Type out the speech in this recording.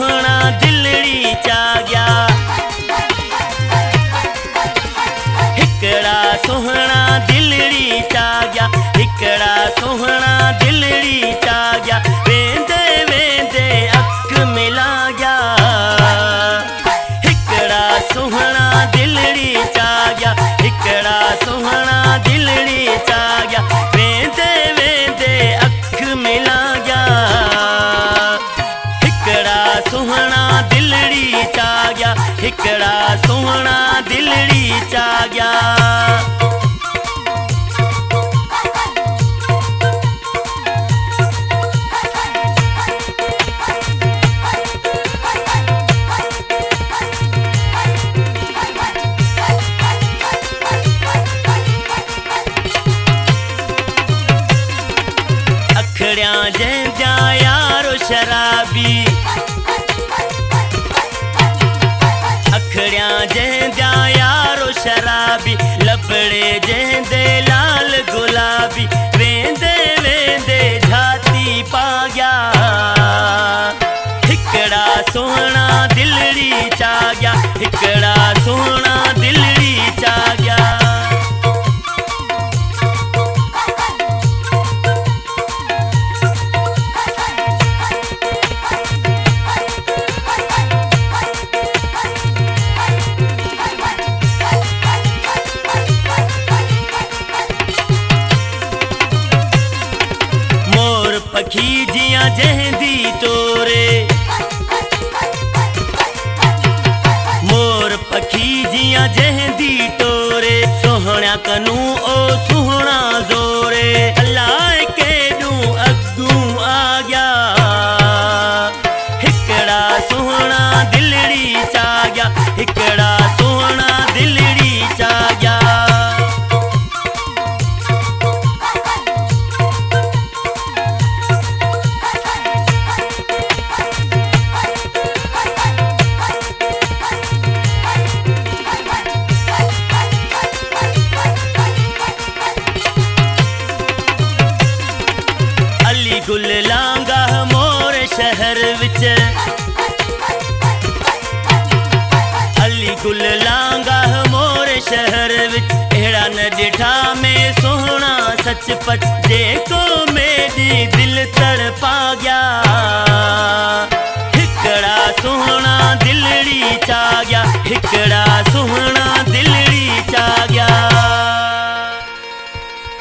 सोहना दिलड़ी चा गया। हिकड़ा सोहना दिलड़ी चा गया, हिकड़ा सोहना दिलड़ी चा गया। वेंदे वेंदे अख मिला गया। हिकड़ा सोहना दिलड़ी चा गया, हिकड़ा सोहना दिलड़ी चा गया। वेंदे वेंदे अख मिला गया। हिकड़ा सोहना दिलड़ी चा गया, हिकड़ा सोहना दिलड़ी चा गया। अखड़िया जंहिंजा यारो शराबी, अखड़िया जंहिंजा यारो शराबी। लबड़े जंहिंदे लाल गुलाबी। वेंदे वेंदे झाती पा गया। हिकड़ा सोहना दिलड़ी चा गया, हिकड़ा सोहना दिलड़ी चा गया। पखी जिया जहंदी तोरे, मोर पखी जिया जहंदी तोरे। सोहणा कनू ओ सुहणा जोरे। अल्लाह के दू अगू आ गया। हिकड़ा सोहना दिलड़ी चा गया, हिकड़ा सोहना दिलड़ी चा गया। गुल लांगा मोर शहर विच, अली गुल लांगा मोर शहर विच। अहिड़ा न ॾिठा में सोहना सचपच, जेको मेरी दिल तड़पा गया। हिकड़ा सोहना दिलड़ी चा गया, हिकड़ा सोहना दिल